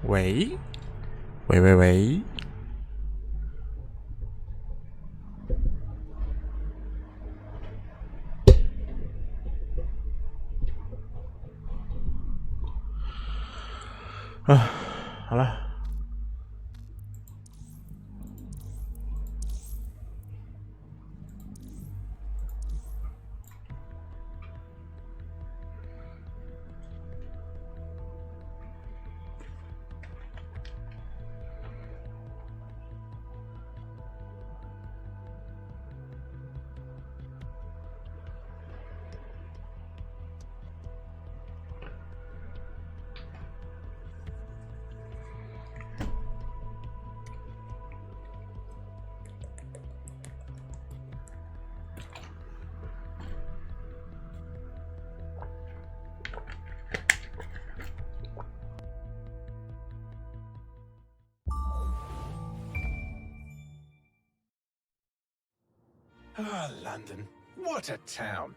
喂，喂，啊，好了，Ah, London. What a town.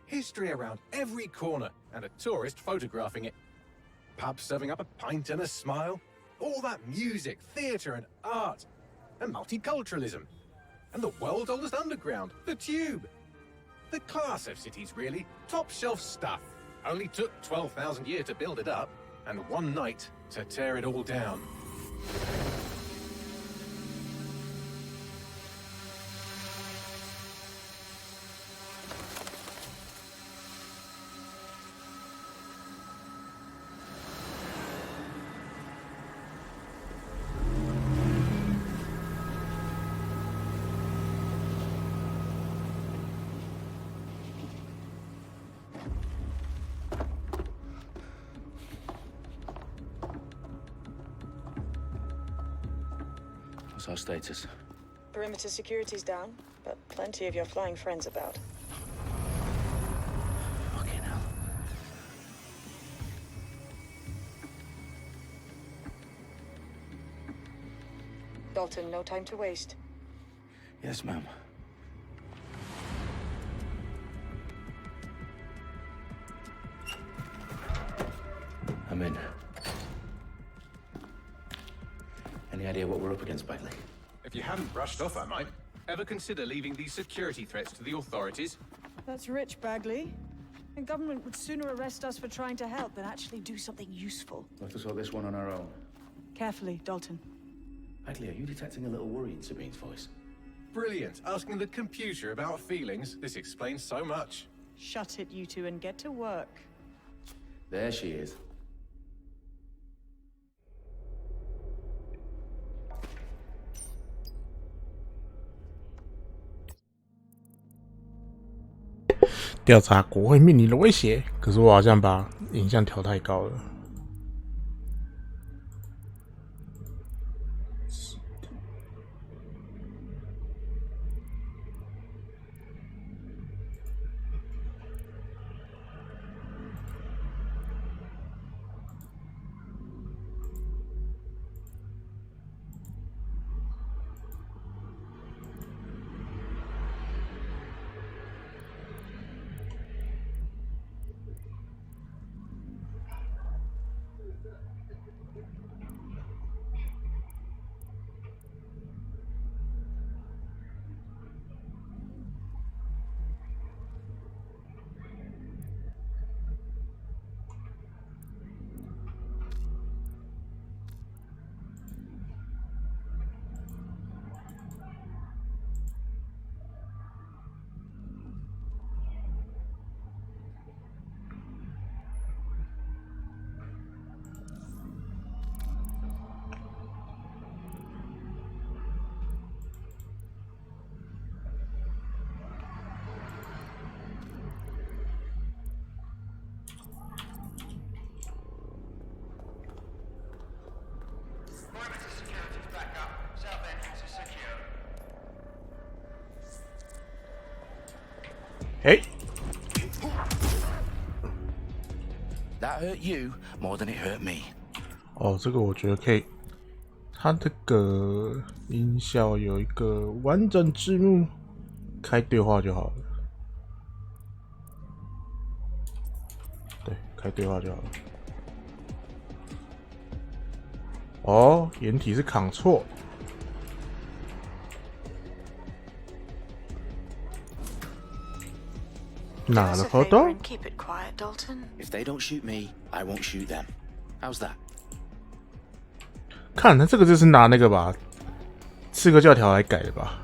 History around every corner and a tourist photographing it. Pubs serving up a pint and a smile. All that music, theatre and art. And multiculturalism. And the world's oldest underground, the Tube. The class of cities, really. Top shelf stuff. Only took 12,000 years to build it up, and one night to tear it all down. What's our status? Perimeter security's down, but plenty of your flying friends about. Fucking hell. Dalton, no time to waste. Yes, ma'am. I'm in. Any idea what we're up against, Bagley? If you hadn't brushed off, I might. Ever consider leaving these security threats to the authorities? That's rich, Bagley. The government would sooner arrest us for trying to help than actually do something useful. We'll have to sort this one on our own. Carefully, Dalton. Bagley, are you detecting a little worry in Sabine's voice? Brilliant. Asking the computer about feelings. This explains so much. Shut it, you two, and get to work. There she is.调查国会面临的威胁，可是我好像把影像调太高了。哎， That hurt you more than it hurt me. 哦，这个我觉得可以。它这个音效有一个完整字幕，开对话就好了。对，开对话就好了。哦，掩体是扛错。なるほど。 and keep it quiet, Dalton. If they don't shoot me, I won't shoot them. How's that? 看他这个就是拿那个吧，刺客教条来改的吧。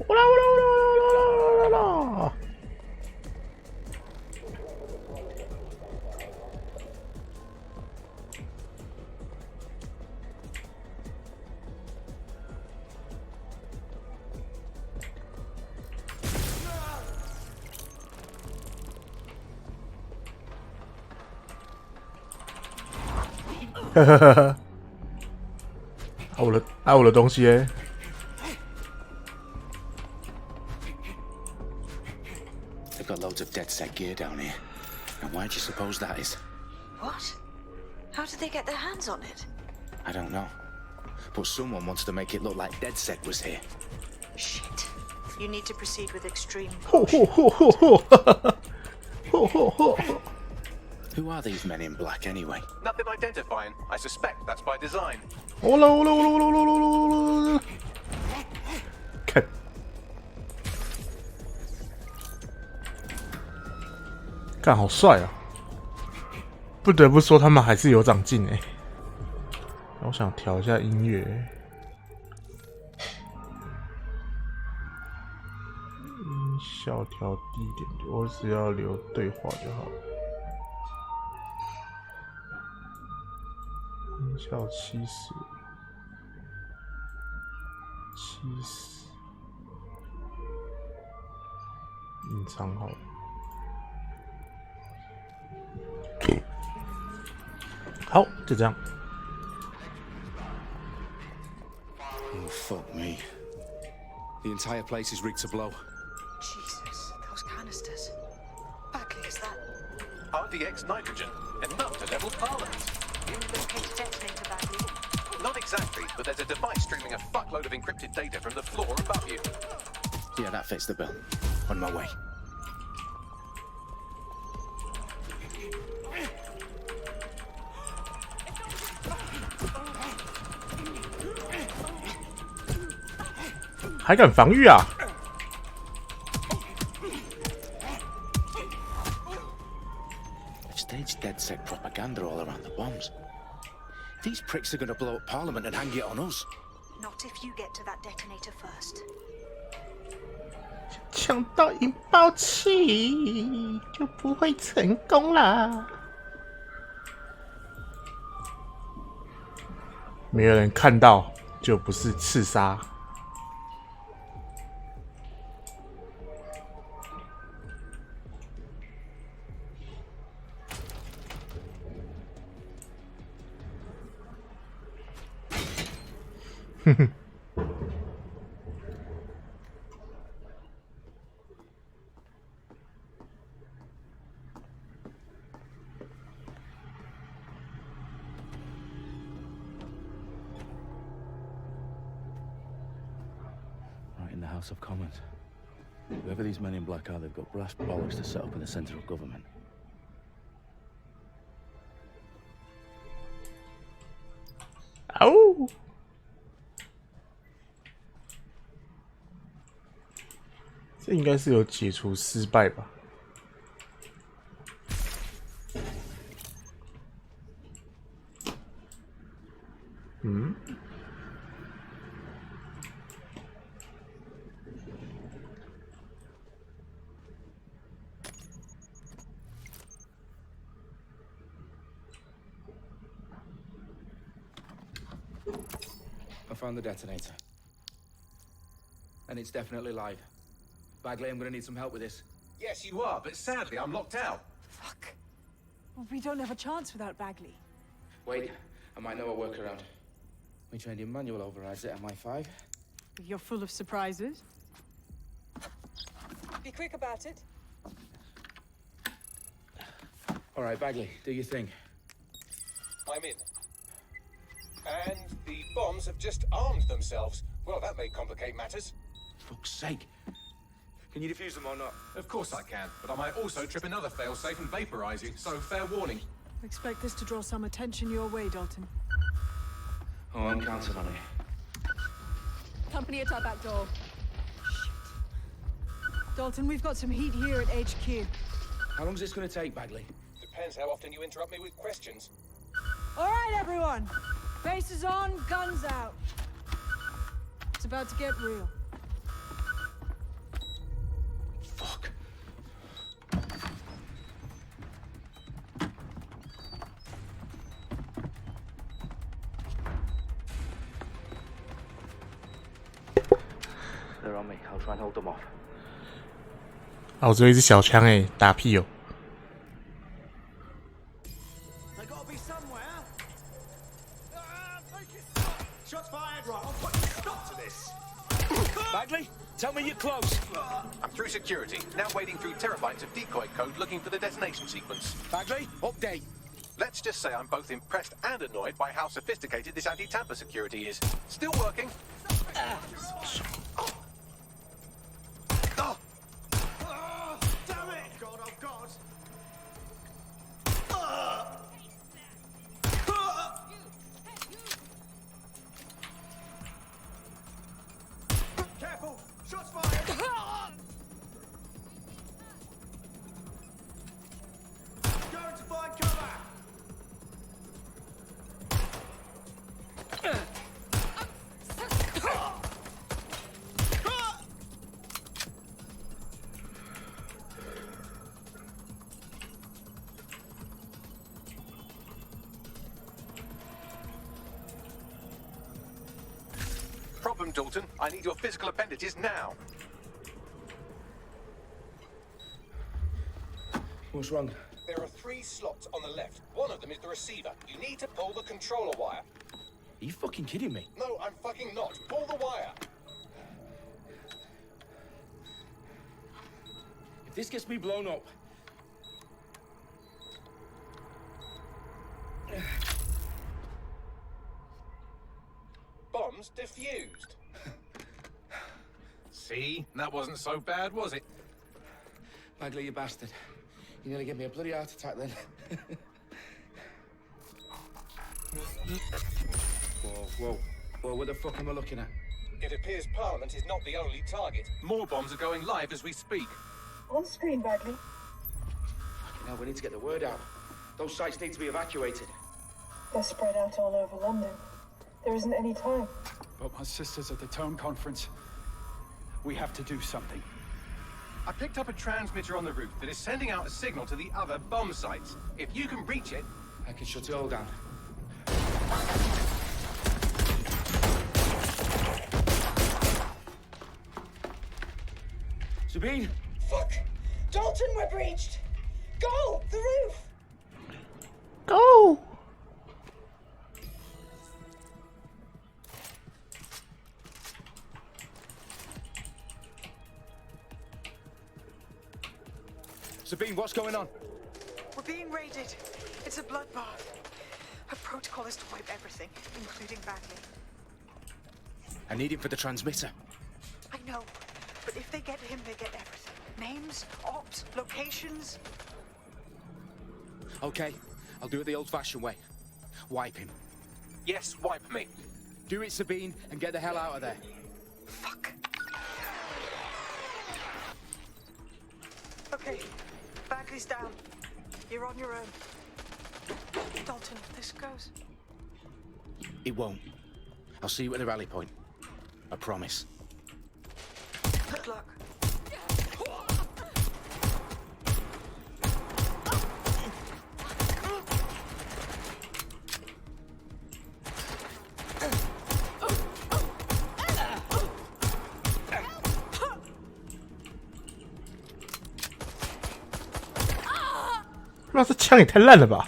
乌啦乌啦乌啦乌啦乌啦！哈哈哈哈！我的东西耶！ They've got loads of DedSec gear down here. And why do you suppose that is? What? How did they get their hands on it? I don't know. But someone wants to make it look like DedSec was here. Shit. You need to proceed with extreme 嚯 caution. 嚯嚯嚯嚯！嚯嚯嚯！ Who are these men in black anyway? Nothing identifying. I suspect that's by design. 乌啦乌啦乌啦乌啦乌啦乌啦乌啦！看，看好帅啊！不得不说，他们还是有长进哎。我想调一下音乐，音效调低一点，我只要留对话就好。音效70，隐藏好了。好，就这样。 Oh, fuck me. The entire place is rigged to blow. Jesus, those canisters. Bagley, is that? RDX nitrogen, enough to level Parliament. Located detonator, Bagley. Not exactly, but there's a device streaming a fuckload of encrypted data from the floor above you. Yeah, that fits the bill. On my way. 还敢防御啊！ They've staged DedSec propaganda all around the bombs. These pricks are gonna blow up Parliament and hang it on us. Not if you get to that detonator first. 抢到引爆器就不会成功啦。没有人看到，就不是刺杀。哼哼。Right in the House of Commons. Whoever these men in black are, they've got brass bollocks to set up in the centre of government. 哦，这应该是有解除失败吧？嗯。found the detonator. And it's definitely live. Bagley, I'm gonna need some help with this. Yes, you are, but sadly, I'm locked out. Fuck. Well, we don't have a chance without Bagley. Wait, I might know a workaround. We trained in manual overrides at MI5. You're full of surprises. Be quick about it. All right, Bagley, do your thing. I'm in. And the bombs have just armed themselves. Well, that may complicate matters. Fuck's sake. Can you defuse them or not? Of course I can, but I might also trip another failsafe and vaporize you, so fair warning. Expect this to draw some attention your way, Dalton. Oh, I'm counting on it. Company at our back door. Shit. Dalton, we've got some heat here at HQ. How long's this gonna take, Bagley? Depends how often you interrupt me with questions. All right, everyone. Faces on, guns out. It's about to get real. Fuck. They're on me. I'll try and hold them off. 啊，我只有一支小枪诶，打屁哦！ They gotta be somewhere. Shots fired. Right, I'll put a stop to this. Bagley, tell me you're close. I'm through security, now wading through terabytes of decoy code looking for the detonation sequence. Bagley, update. Let's just say I'm both impressed and annoyed by how sophisticated this anti-tamper security is. Still working. Damn it! God, oh God. Careful! Shots fired! Going to find cover! Problem, Dalton. I need your physical appendages now. What's wrong? There are 3 slots on the left. One of them is the receiver. You need to pull the controller wire. Are you fucking kidding me? No, I'm fucking not. Pull the wire. If this gets me blown up... Bombs defused. See? That wasn't so bad, was it? Bagley, you bastard. You nearly gave me a bloody heart attack then. Whoa. What the fuck am I looking at? It appears Parliament is not the only target. More bombs are going live as we speak. On screen, Bagley. Fucking hell, we need to get the word out. Those sites need to be evacuated. They're spread out all over London. There isn't any time. But my sister's at the Tone Conference. We have to do something. I picked up a transmitter on the roof that is sending out a signal to the other bomb sites. If you can reach it... I can shut it all down. Sabine! Fuck! Dalton, we're breached! Go! The roof! Go! Sabine, what's going on? We're being raided. It's a bloodbath. Her protocol is to wipe everything, including Bagley. I need him for the transmitter. I know, but if they get him, they get everything. Names, ops, locations. Okay, I'll do it the old-fashioned way. Wipe him. Yes, wipe me. Do it, Sabine, and get the hell out of there. Fuck. Okay, Bagley's down. You're on your own. Dalton, if this goes... It won't. I'll see you at the rally point. I promise. Good luck. 枪也太烂了吧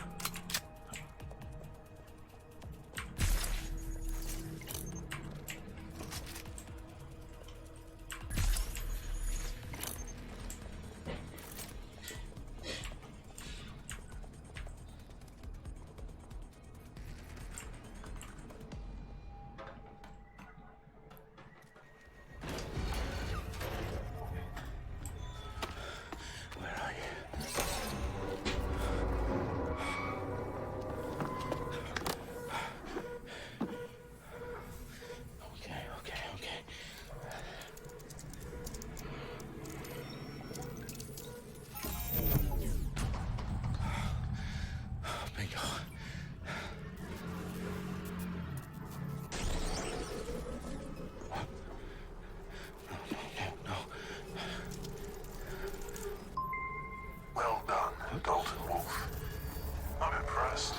！Well done, Dalton Wolf. I'm impressed.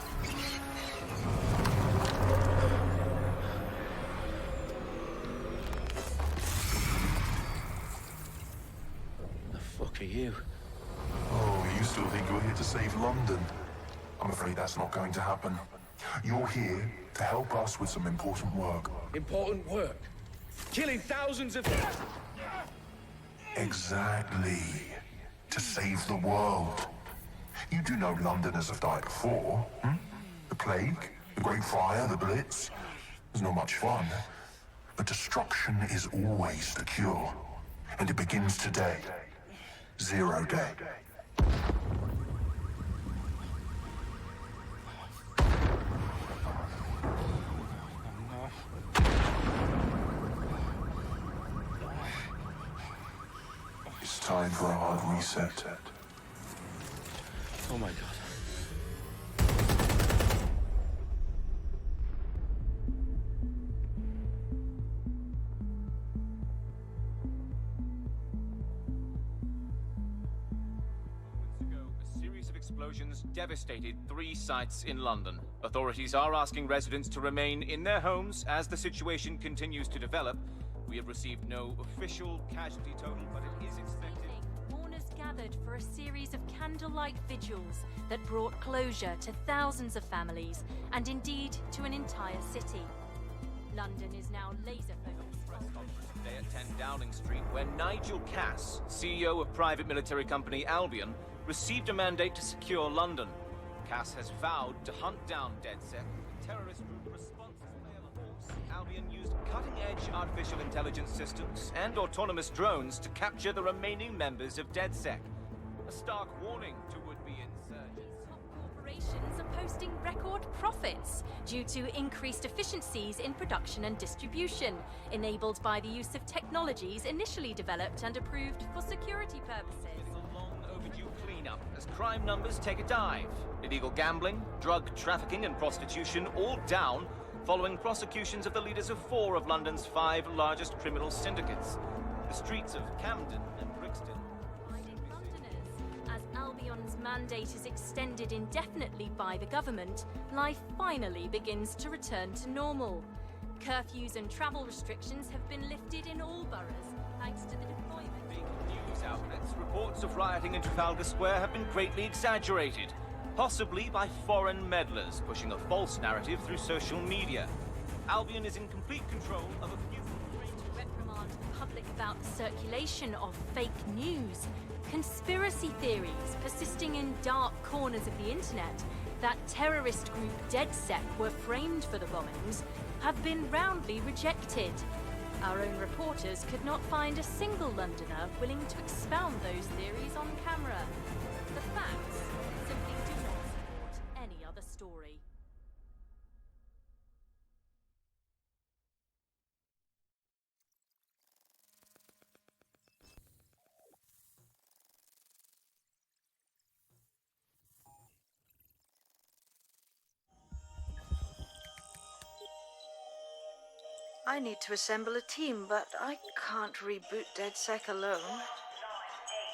The fuck are you? Oh, you still think you're here to save London? I'm afraid that's not going to happen. You're here to help us with some important work. Important work. Killing thousands of... Exactly. To save the world. You do know Londoners have died before, hmm? The Plague, the Great Fire, the Blitz. It's not much fun. But destruction is always the cure. And it begins today. 0 day. It's time for a hard reset. Oh my god. A series of explosions devastated 3 sites in London. Authorities are asking residents to remain in their homes as the situation continues to develop. We have received no official casualty total, but it is expected. Mourners gathered for a series of candlelight vigils that brought closure to thousands of families and indeed to an entire city. London is now laser-focused. Press conference today at 10 Downing Street, where Nigel Cass, CEO of private military company Albion, received a mandate to secure London. Cass has vowed to hunt down DedSec, the terrorist group responsible. Albion used cutting-edge artificial intelligence systems and autonomous drones to capture the remaining members of DedSec. A stark warning to would-be insurgents. Top corporations are posting record profits due to increased efficiencies in production and distribution, enabled by the use of technologies initially developed and approved for security purposes. It's a long overdue cleanup as crime numbers take a dive. Illegal gambling, drug trafficking and prostitution all down, following prosecutions of the leaders of 4 of London's 5 largest criminal syndicates. The streets of Camden and Brixton. Londoners, as Albion's mandate is extended indefinitely by the government, life finally begins to return to normal. Curfews and travel restrictions have been lifted in all boroughs, thanks to the deployment. Big news outlets, reports of rioting in Trafalgar Square have been greatly exaggerated. Possibly by foreign meddlers pushing a false narrative through social media. Albion is in complete control of a few... To reprimand the public about the circulation of fake news, conspiracy theories persisting in dark corners of the internet that terrorist group DedSec were framed for the bombings have been roundly rejected. Our own reporters could not find a single Londoner willing to expound those theories on camera. The facts simply do not support any other story. I need to assemble a team, but I can't reboot DedSec alone.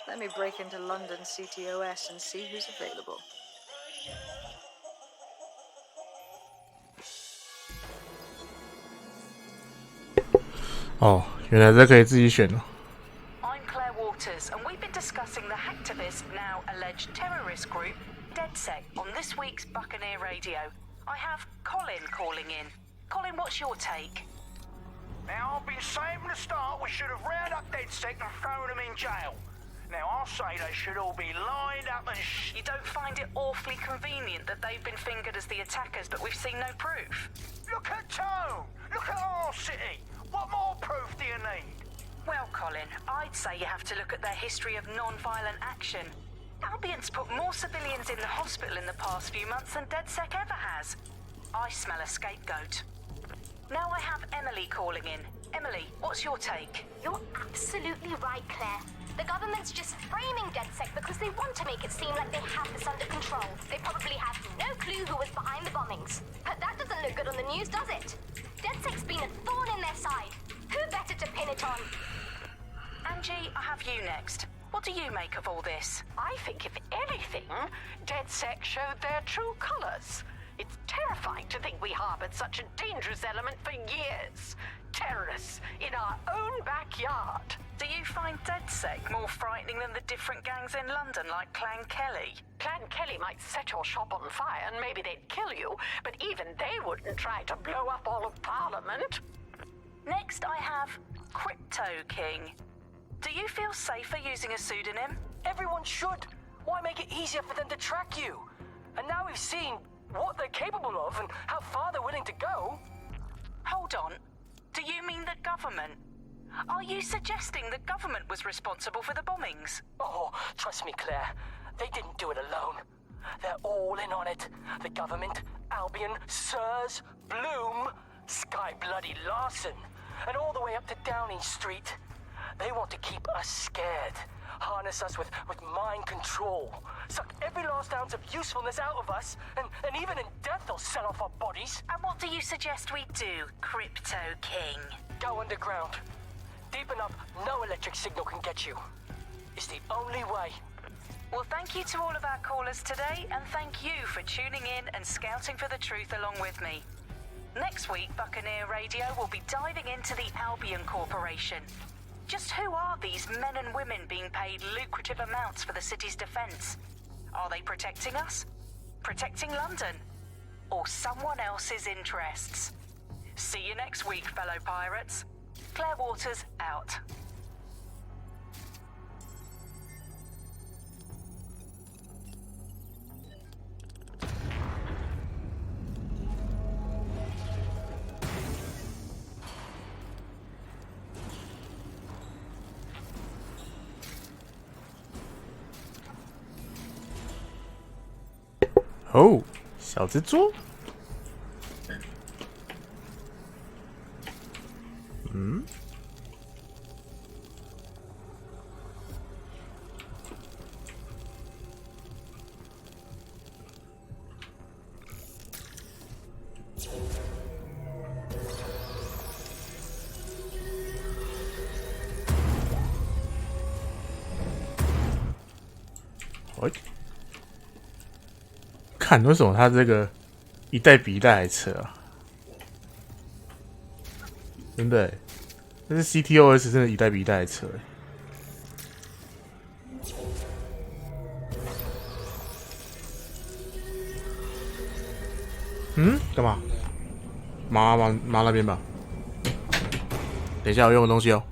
Let me break into London CTOS and see who's available.哦，原来这可以自己选哦。 I'm Claire Waters, and we've been discussing the hacktivist, now alleged terrorist group, DedSec on this week's Buccaneer Radio. I have Colin calling in. Colin, what's your take? Now, I've been saying from the start we should have rounded up DedSec and thrown them in jail. Now, I'll say they should all be lined up and You don't find it awfully convenient that they've been fingered as the attackers, but we've seen no proof? Look at Tone! Look at our city! What more proof do you need? Well, Colin, I'd say you have to look at their history of non-violent action. Albion's put more civilians in the hospital in the past few months than DedSec ever has. I smell a scapegoat. Now I have Emily calling in. Emily, what's your take? You're absolutely right, Claire. The government's just framing DedSec because they want to make it seem like they have this under control. They probably have no clue who was behind the bombings. But that doesn't look good on the news, does it? DedSec's been a thorn in their side. Who better to pin it on? Angie, I have you next. What do you make of all this? I think, if anything, DedSec showed their true colors. It's terrifying to think we harbored such a dangerous element for years. Terrorists in our own backyard. Do you find DedSec more frightening than the different gangs in London, like Clan Kelly? Clan Kelly might set your shop on fire and maybe they'd kill you, but even they wouldn't try to blow up all of Parliament. Next, I have Crypto King. Do you feel safer using a pseudonym? Everyone should. Why make it easier for them to track you? And now we've seen what they're capable of and how far they're willing to go. Hold on. Do you mean the government? Are you suggesting the government was responsible for the bombings? Oh, trust me, Claire. They didn't do it alone. They're all in on it. The government, Albion, Sirs, Bloom, Sky Bloody Larson, and all the way up to Downing Street. They want to keep us scared, harness us with mind control, suck every last ounce of usefulness out of us, and even in death they'll sell off our bodies. And what do you suggest we do, Crypto King? Go underground. Deep enough, no electric signal can get you. It's the only way. Well, thank you to all of our callers today, and thank you for tuning in and scouting for the truth along with me. Next week, Buccaneer Radio will be diving into the Albion Corporation. Just who are these men and women being paid lucrative amounts for the city's defense? Are they protecting us? Protecting London? Or someone else's interests? See you next week, fellow pirates. Claire Waters out.哦，小蜘蛛。嗯。喂。看为什么他这个一代比一代还扯啊？真的耶，但是 CTOS 真的一代比一代还扯耶。嗯，干嘛？妈那边吧。等一下，我用个东西哦。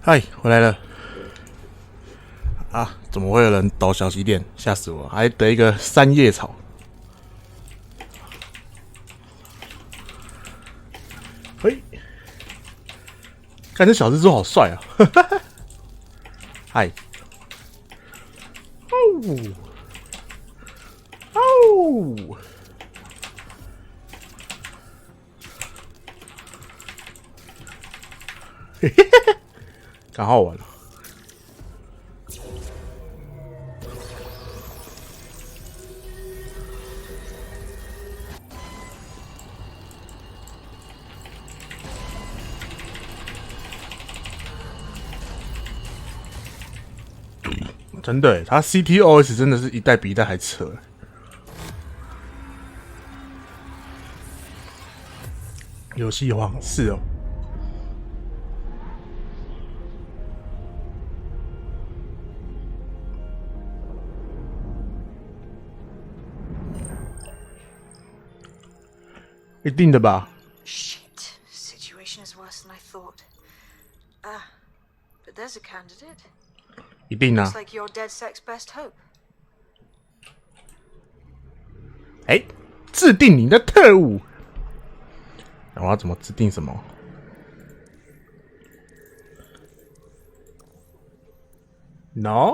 嗨，回来了。啊，怎么会有人抖小西店？吓死我！还得一个三叶草。嘿，看这小蜘蛛好帅啊！嗨，哦，哦。嘿嘿嘿，刚好玩了。真的耶，他 CTOS 真的是一代比一代还扯耶。游戏王是哦。一定的吧。Shit, situation is worse than I thought. But there's a candidate. 一定啊。 Looks like you're DedSec's best hope. 哎，制定你的特务。我要怎么制定什么 ？No，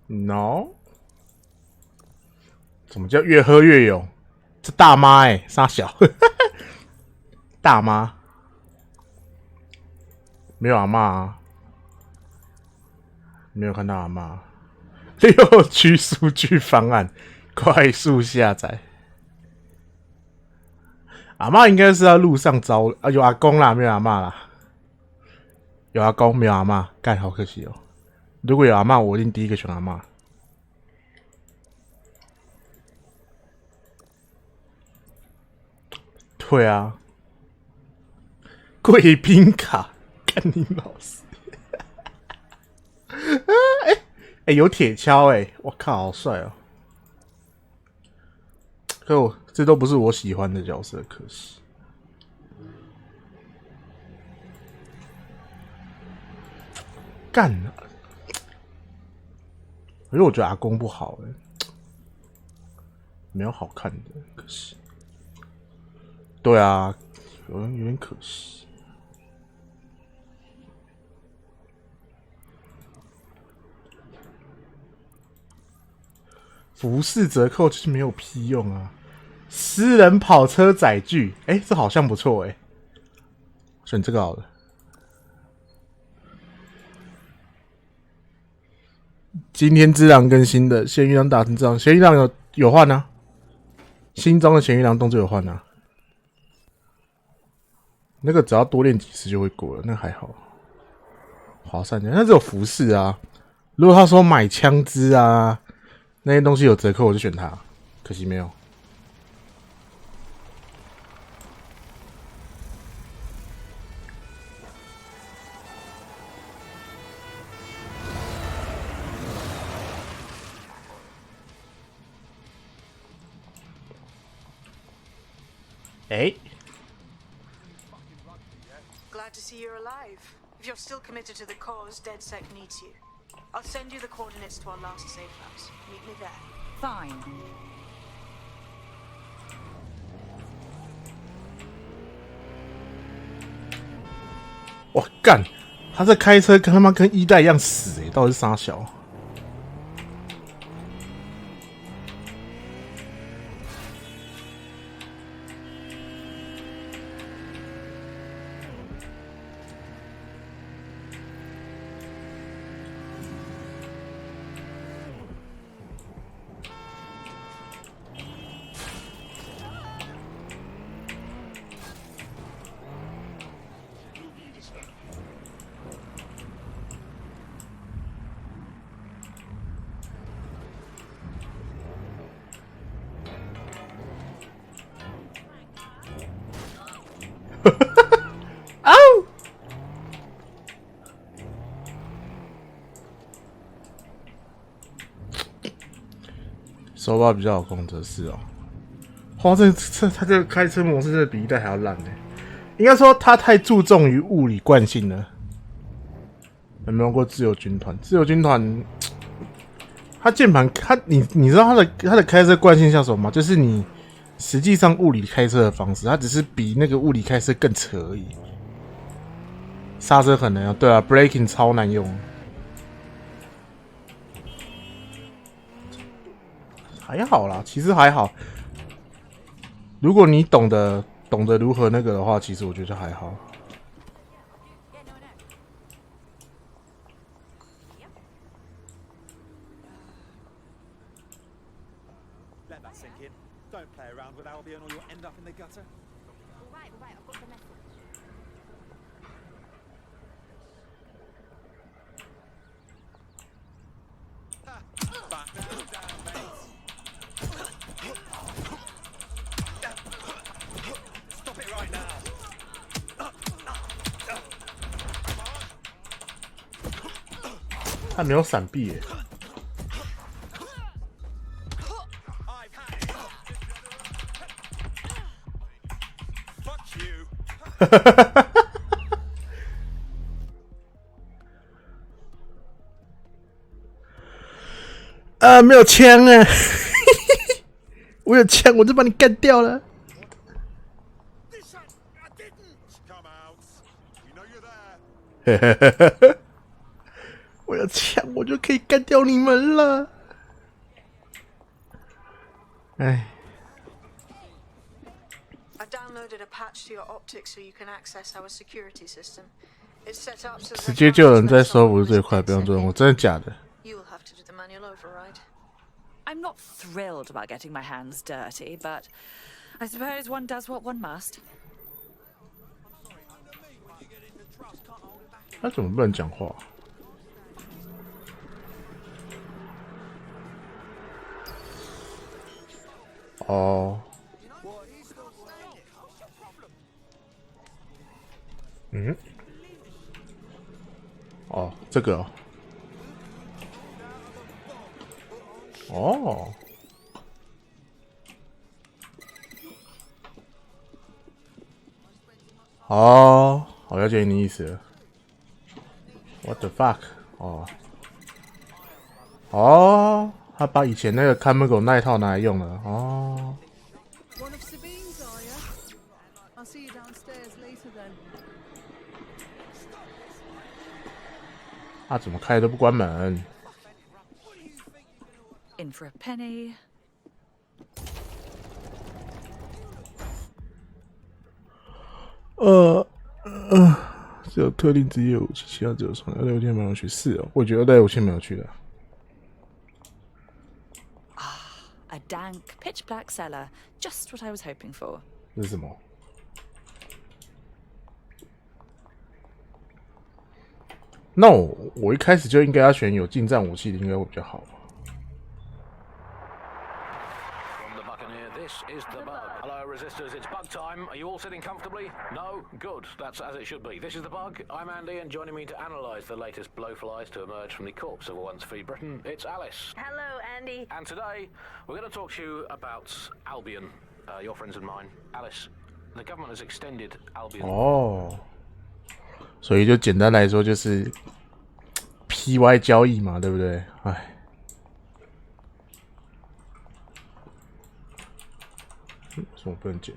No， 怎么叫越喝越勇？这大妈哎，傻小，大妈没有阿嬷啊，没有看到阿嬷。6区数据方案，快速下载。阿嬷应该是在路上招啊，有阿公啦，没有阿嬷啦。有阿公，没有阿嬷，干好可惜哦。如果有阿嬷，我一定第一个选阿嬷。对啊，贵宾卡，干你老师！哎、有铁锹哎、我靠，好帅哦！可我这都不是我喜欢的角色，可惜。干啊！可是我觉得阿公不好哎、没有好看的，可惜。对啊，有点可惜。服饰折扣就是没有屁用啊！私人跑车载具，哎、这好像不错哎、选这个好了。今天之狼更新的咸鱼狼打成这样，咸鱼狼有换啊，新装的咸鱼狼动作有换啊。那个只要多练几次就会过了，那还好。华山那只有服饰啊。如果他说买枪支啊那些东西有折扣，我就选它。可惜没有。哎。Glad to see you're alive. If you're still committed to the cause, DedSec needs you. I'll send you the coordinates to our last safe house. Meet me there. Fine. 哇干！他在开车，跟他妈跟一代一样死到底是啥小？手把比较好控制是哦。哇，他这个开车模式真的比一代还要烂呢。应该说他太注重于物理惯性了。有没有用过自由军团？自由军团，它键盘，你知道它的开车惯性像什么吗？就是你实际上物理开车的方式，它只是比那个物理开车更扯而已。刹车很难用，对啊 ，braking 超难用。还好啦，其实还好。如果你懂得如何那个的话，其实我觉得还好。Let that sink in. Don't play around with Albion or you'll end up in the gutter. All right, I've got the message. Back down, mates. Stop it right now. 他没有闪避耶。没有枪啊！我有枪，我就把你干掉了。我有枪，我就可以干掉你们了。哎。I've downloaded a patch to your optics so you can access our security system. It's set up so 直接就有人在收不是最快，不用做任务，真的假的 You'll have to do the manual override. I'm not thrilled about getting my hands dirty, but I suppose one does what one must. 他怎么不能讲话？哦，嗯，哦，这个哦，哦，我了解你意思了。What the fuck？ 哦，哦，他把以前那个看门狗那一套拿来用了。哦。One of Sabine's, are you? I'll see you downstairs later then. 他怎么开都不关门。In for a penny. 只有特定职业武器，其他只有从265天没有去。是哦，我觉得265天没有去的。A dank, pitch black cellar. Just what I was hoping for. 这是什么？No， 我一开始就应该要选有近战武器的，应该会比较好。This is the bug. Hello, resistors. It's bug time. Are you all sitting comfortably? No? Good. That's as it should be. This is the bug. I'm Andy, and joining me to analyse the latest blowflies to emerge from the corpse of a once free Britain, it's Alice. Hello, Andy. And today, we're going to talk to you about Albion, your friends and mine. Alice, the government has extended Albion. 哦，所以就简单来说就是 PY 交易嘛，对不对？哎。为什么不能剪？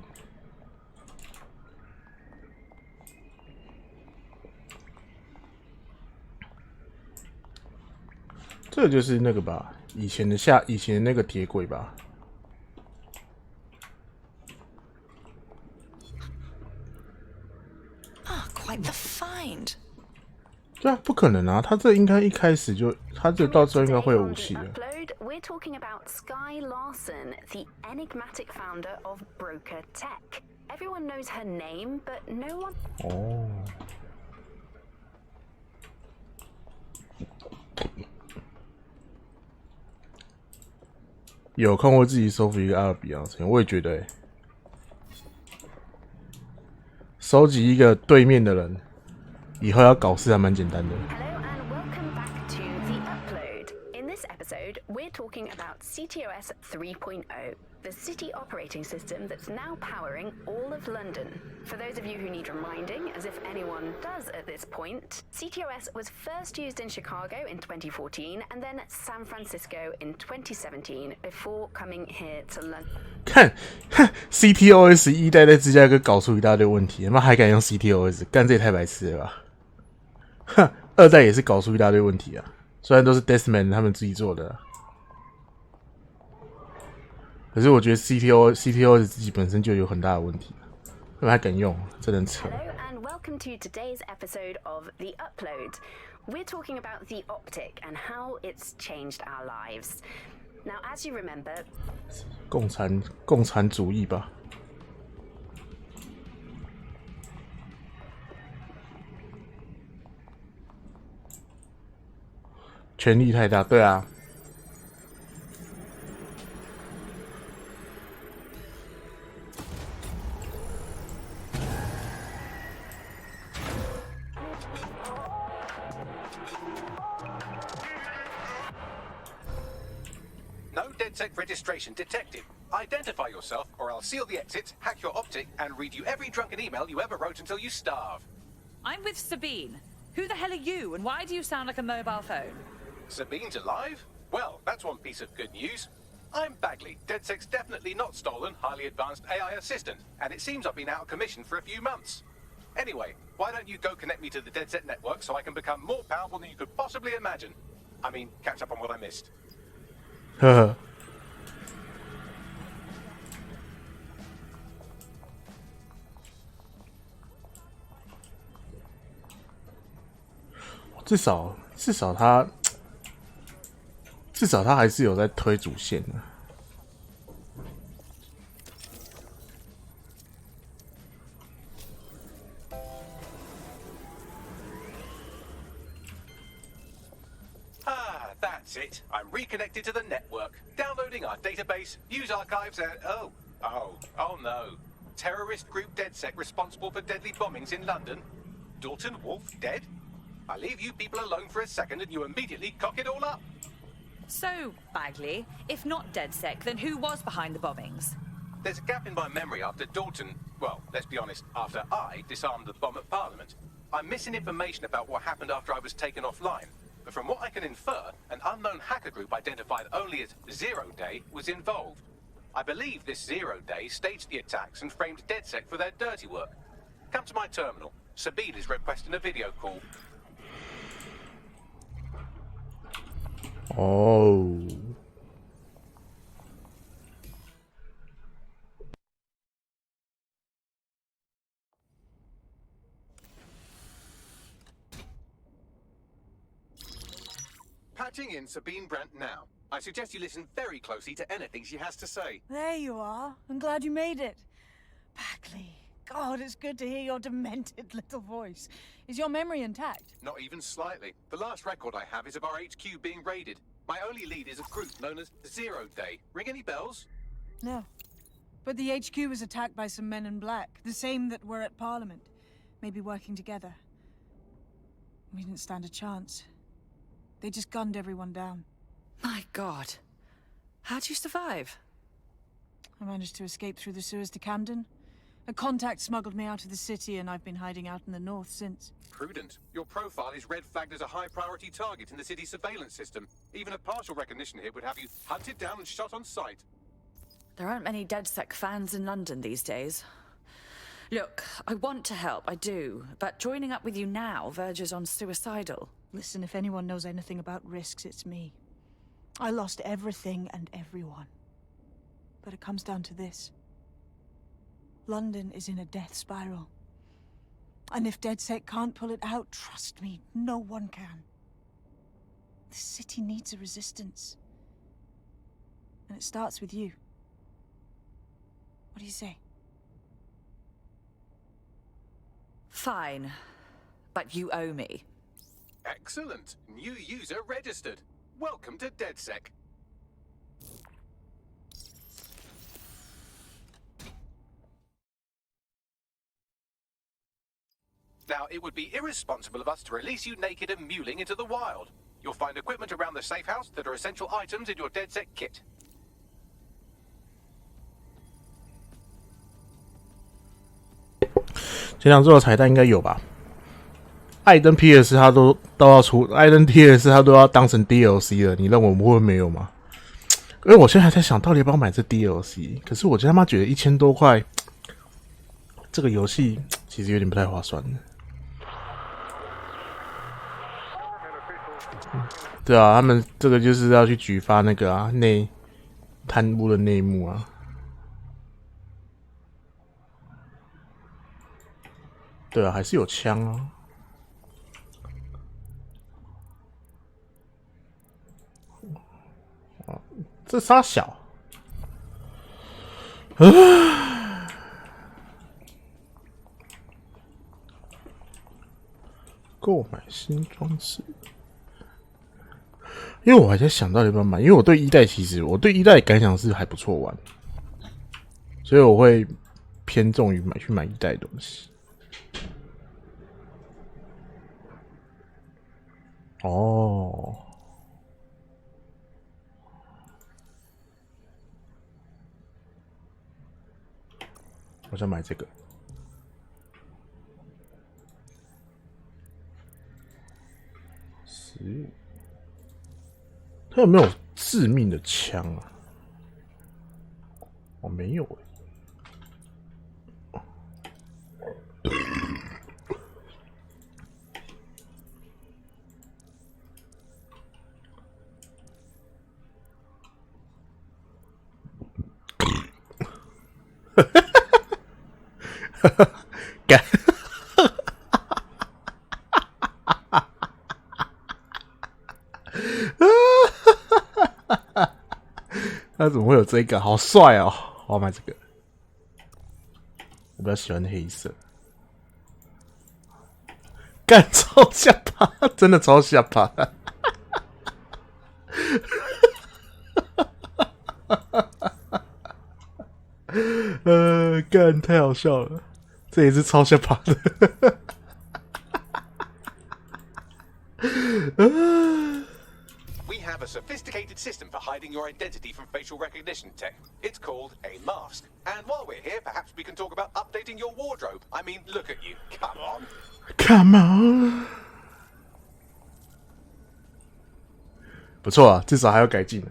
这个就是那个吧，以前的那个铁轨吧。Quite the find. 对啊，不可能啊！他这应该一开始就，他这到时候应该会有武器的。We're talking about Sky Larson, the enigmatic founder of Broker Tech. Everyone knows her name, but no one. 哦。有看过自己收服一个阿尔比昂城，我也觉得、欸，收集一个对面的人，以后要搞事还蛮简单的。In this episode, we're talking about CTOS 3.0. the city operating system that's now powering all of London. For those of you who need reminding, as if anyone does at this point, CTOS was first used in Chicago in 2014 and then San Francisco in 2017 before coming here to London. 看 CTOS 一代在芝加哥搞出一大堆问题，他妈还敢用 CTOS， 干这也太白痴了吧！哼，二代也是搞出一大堆问题啊，虽然都是 Desmond 他们自己做的。可是我觉得 CTOS 自己本身就有很大的问题，他们还敢用，真的扯。 Hello and welcome to today's episode of The Upload. We're talking about the optic and how it's changed our lives. Now, as you remember, 共产主义吧。权力太大，对啊。 No DedSec registration detected. Identify yourself, or I'll seal the exits, hack your optic, and read you every drunken email you ever wrote until you starve. I'm with Sabine. Who the hell are you, and why do you sound like a mobile phone? Sabine's alive? Well, that's one piece of good news. I'm Bagley, DedSec's definitely not stolen, highly advanced AI assistant, and it seems I've been out of commission for a few months. Anyway, why don't you go connect me to the DedSec network so I can become more powerful than you could possibly imagine? I mean, catch up on what I missed. 呵呵，至少他还是有在推主线的。That's it. I'm reconnected to the network, downloading our database, news archives, and oh no. Terrorist group DedSec responsible for deadly bombings in London. Dalton Wolf dead? I leave you people alone for a second and you immediately cock it all up. So, Bagley, if not DedSec, then who was behind the bombings? There's a gap in my memory after Dalton, well, let's be honest, after I disarmed the bomb at Parliament. I'm missing information about what happened after I was taken offline. But from what I can infer, an unknown hacker group identified only as Zero Day was involved. I believe this Zero Day staged the attacks and framed DedSec for their dirty work. Come to my terminal. Sabine is requesting a video call. Oh. Patching in Sabine Brandt now. I suggest you listen very closely to anything she has to say. There you are. I'm glad you made it. Bagley, God, it's good to hear your demented little voice. Is your memory intact? Not even slightly. The last record I have is of our HQ being raided. My only lead is a group known as Zero Day. Ring any bells? No. But the HQ was attacked by some men in black, the same that were at Parliament. Maybe working together. We didn't stand a chance. They just gunned everyone down. My God. How'd you survive? I managed to escape through the sewers to Camden. A contact smuggled me out of the city, and I've been hiding out in the north since. Prudent. Your profile is red flagged as a high-priority target in the city's surveillance system. Even a partial recognition here would have you hunted down and shot on sight. There aren't many DedSec fans in London these days. Look, I want to help, I do, but joining up with you now verges on suicidal. Listen, if anyone knows anything about risks, it's me. I lost everything and everyone. But it comes down to this. London is in a death spiral. And if DedSec can't pull it out, trust me, no one can. The city needs a resistance. And it starts with you. What do you say? Fine. But you owe me. Excellent. New user registered. Welcome to DedSec. Now, it would be irresponsible of us to release you naked and mewling into the wild. You'll find equipment around the safe house that are essential items in your DedSec kit. 前2周的彩蛋应该有吧？艾登 PS 他都要出，艾登 PS 他都要当成 DLC 了，你认为我们会没有吗？因为我现在还在想，到底要不要买这 DLC？ 可是我他妈觉得1000多块，这个游戏其实有点不太划算。对啊，他们这个就是要去举发那个啊贪污的内幕啊。对啊，还是有枪啊。这仨小，购买新装置，因为我还在想到底要不要买，因为我对1代我对1代的感想是还不错玩，所以我会偏重于去买1代的东西。哦。我想买这个。15，它有没有致命的枪啊？哦，没有干。他怎么会有这个？好帅哦！我要买这个。我比较喜欢黑色。干，超下巴，真的超下巴。干，太好笑了，这也是超下巴的。We have a sophisticated system for hiding your identity from facial recognition tech. It's called a mask. And while we're here, perhaps we can talk about updating your wardrobe. I mean, look at you. Come on. Come on. 不错啊，至少还有改进。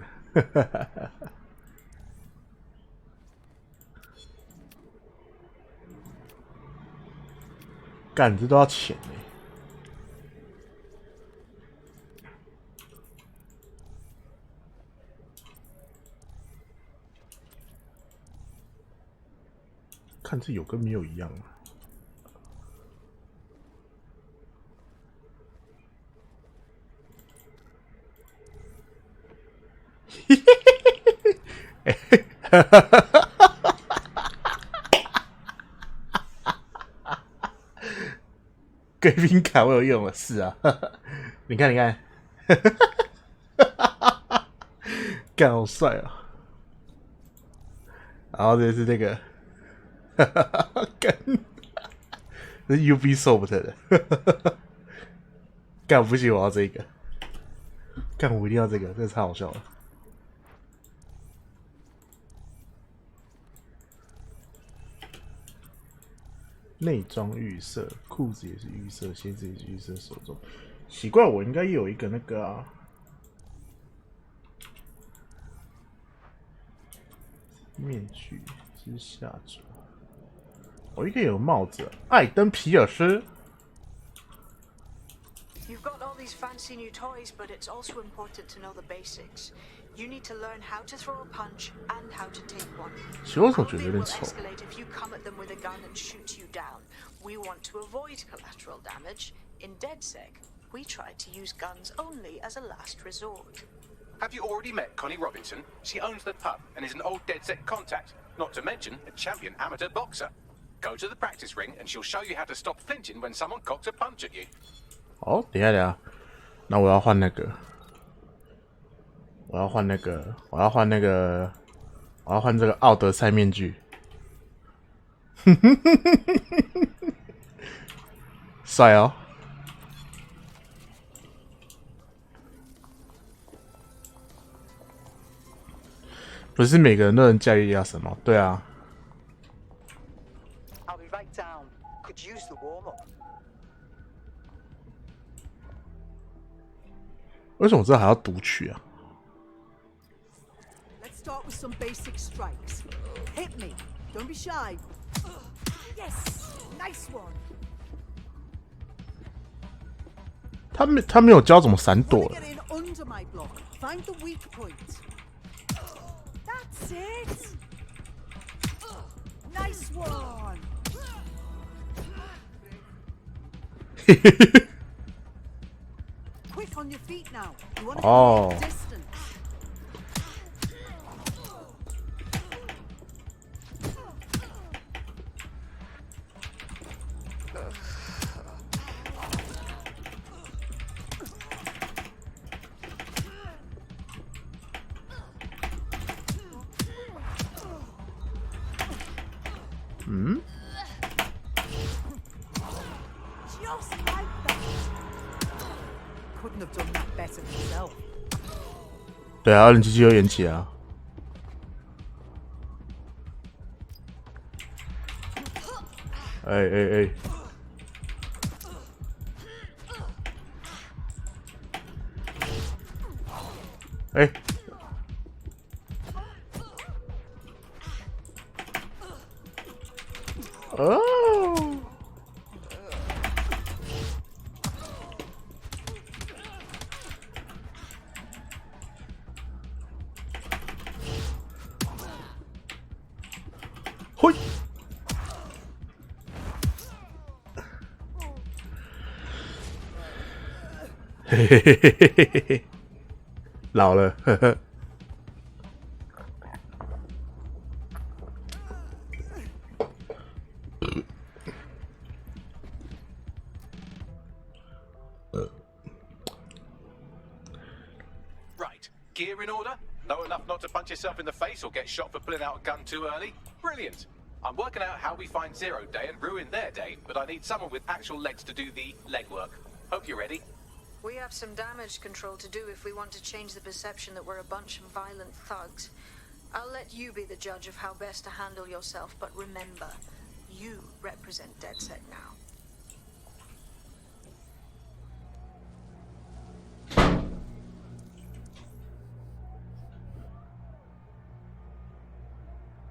干，这都要钱欸。看这有跟没有一样啊。贵宾卡我有用了，是啊，你看，你看，干好帅啊！然后这是这个，干，这是 Ubisoft 的，干不行，我要这个，干我一定要这个，这个太好笑了。内装预设，裤子也是预设，鞋子也是预设，手中。奇怪，我应该也有一个那个啊，面具之下装。我应该有帽子，艾登皮尔斯。You've got all these fancy new toys, but it's also important to know the basics. You need to learn how to throw a punch and how to take one. 其实我总觉得有点 Will 丑。 escalate if you come at them with a gun and shoot you down. We want to avoid collateral damage. In DedSec, we try to use guns only as a last resort. Have you already met Connie Robinson? She owns the pub and is an old DedSec contact, not to mention a champion amateur boxer. Go to the practice ring and she'll show you how to stop flinching when someone cocks a punch at you. 哦，等一下，等一下，那我要换那个，我要换那个，我要换那个，我要换这个奥德赛面具。帅哦！不是每个人都能驾驭亚什么？对啊。 I'll be right down. Could use the warm-up. 为什么这还要读取啊？ Let's start with some basic strikes. Hit me. Don't be shy. Yes, nice one. 他没有教怎么闪躲的。 Get in under my block. Find the weak point. That's it. Nice one. Quick on your feet now. You want to create distance. Just like that. Couldn't have done that better myself. 对啊，人机器又延期啊。哎！哎！哦！嘿！嘿，老了，呵呵。Right, gear in order? Know enough not to punch yourself in the face or get shot for pulling out a gun too early? Brilliant. I'm working out how we find Zero Day and ruin their day, but I need someone with actual legs to do the legwork. Hope you're ready. We have some damage control to do if we want to change the perception that we're a bunch of violent thugs. I'll let you be the judge of how best to handle yourself, but remember, you represent DedSec now.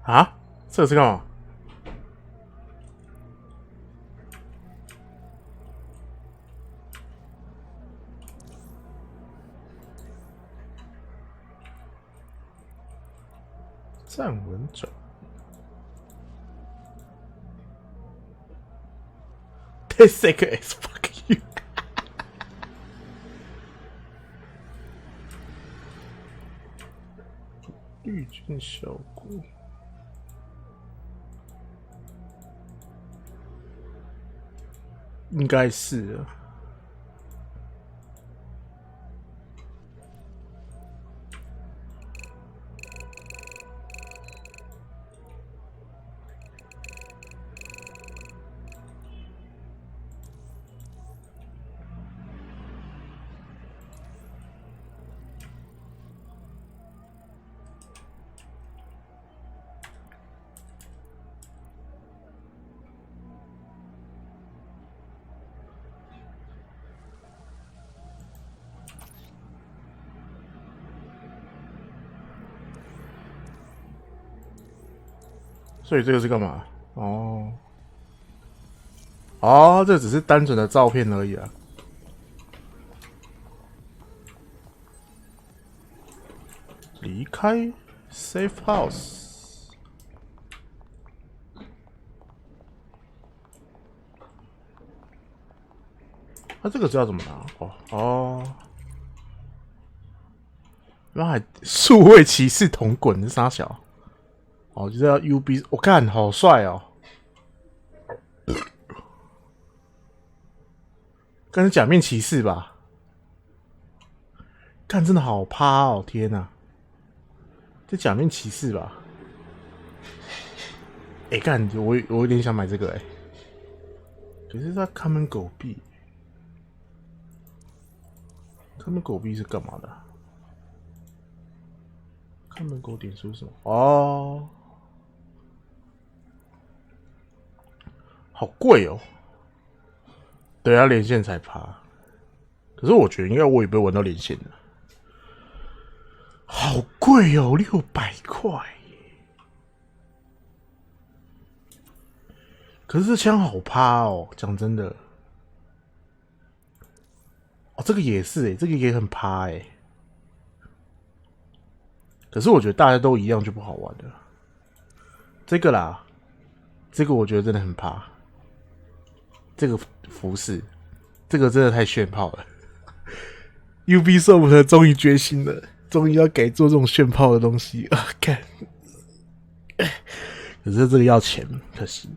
Huh? 这是干嘛？站稳走。Take as fuck you 。滤镜效果。应该是啊。所以这个是干嘛？哦，哦，这只是单纯的照片而已啊。离开 safe house。那这个是要怎么拿？哦，那还数位骑士同滚是啥小？哦，就是要 UB， 我看好帅哦！干是假面骑士吧？干真的好趴哦！天哪，这假面骑士吧？哎，干我有点想买这个哎，可是它看门狗币，看门狗币是干嘛的？看门狗点数什么？哦。好贵哦！对，要连线才爬。可是我觉得应该我也不会玩到连线的。好贵哦，600块。可是这枪好趴哦，讲真的。哦，这个也是这个也很趴可是我觉得大家都一样就不好玩了。这个啦，这个我觉得真的很趴。这个服饰，这个真的太炫炮了。Ubisoft 终于决心了，终于要改做这种炫炮的东西啊！看，可是这个要钱，可惜。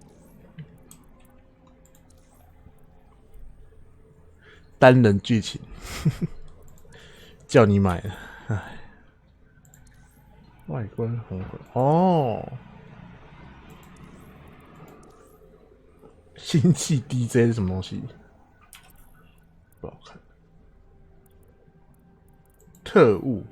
单人剧情，叫你买了，唉。外观红混哦，星际 DJ 是什么东西？不好看。特务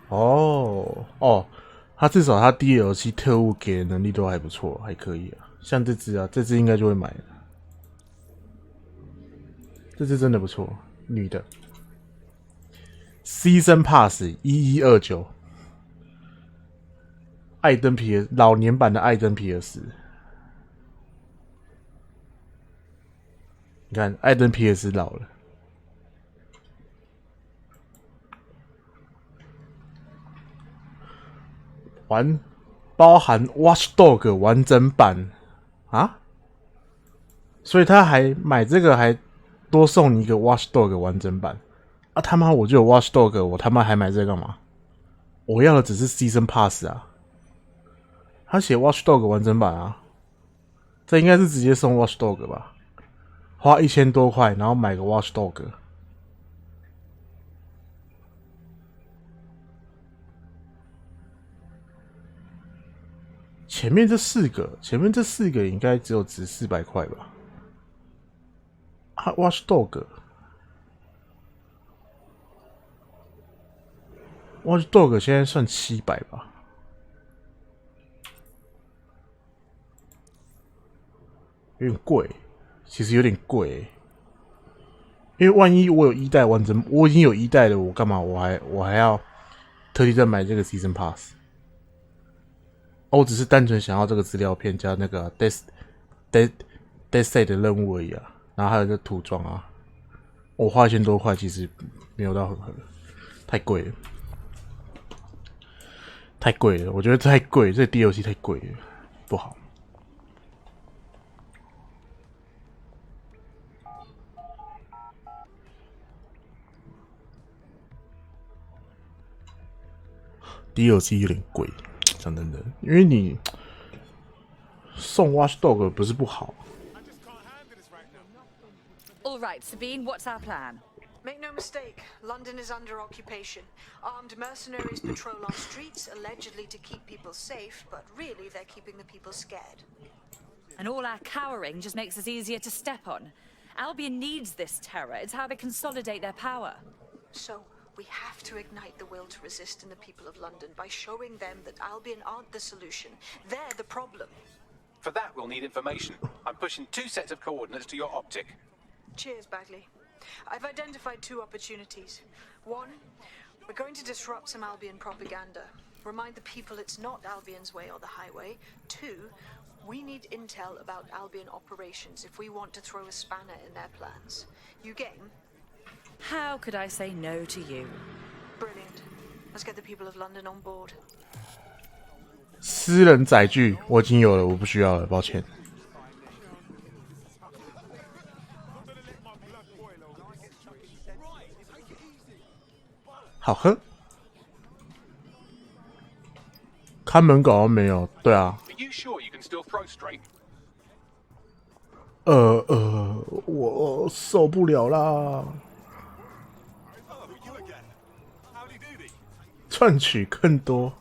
哦，他至少他 DLC 特务给的能力都还不错，还可以啊。像这只啊，这只应该就会买了。这只真的不错，女的。Season Pass 1129，艾登皮尔老年版的艾登皮尔斯。你看，艾登皮尔斯老了。包含 Watchdog 完整版啊，所以他还买这个还多送你一个 Watchdog 完整版啊！他妈我就有 Watchdog， 我他妈还买这个干嘛？我要的只是 Season Pass 啊！他写 Watchdog 完整版啊，这应该是直接送 Watchdog 吧？花1000多块，然后买个 Watchdog。前面这四个应该只有值400块吧？啊 ，Watchdog 现在算700吧？有点贵，其实有点贵因为万一我有1代完整，我已经有1代了，我干嘛？我还要特地再买这个 Season Pass？我只是单纯想要这个资料片加那个 Death Set 的任务而已啊，然后还有这涂装啊，我花1000多块其实没有到很合，太贵了，太贵了，我觉得太贵，这 DLC 太贵了，不好。DLC 有点贵。讲真的，因为你送 Watchdog 不是不好。All right, Sabine, what's our plan? Make no mistake, London is under occupation. Armed mercenaries patrol our streets, allegedly to keep people safe, but really they're keeping the people scared. And all our cowering just makes us easier to step on. Albion needs this terror. It's how they consolidate their power. So, we have to ignite the will to resist in the people of London by showing them that Albion aren't the solution. They're the problem. For that, we'll need information. I'm pushing 2 sets of coordinates to your optic. Cheers, Bagley. I've identified 2 opportunities. 1, we're going to disrupt some Albion propaganda. Remind the people it's not Albion's way or the highway. 2, we need intel about Albion operations if we want to throw a spanner in their plans. You game? How could I say no to you? Brilliant. Let's get the people of London on board. 私人载具我已经有了，我不需要了，抱歉。好喝。看门狗好像没有，对啊。Are you sure you can still throw straight? 我受不了啦。赚取更多。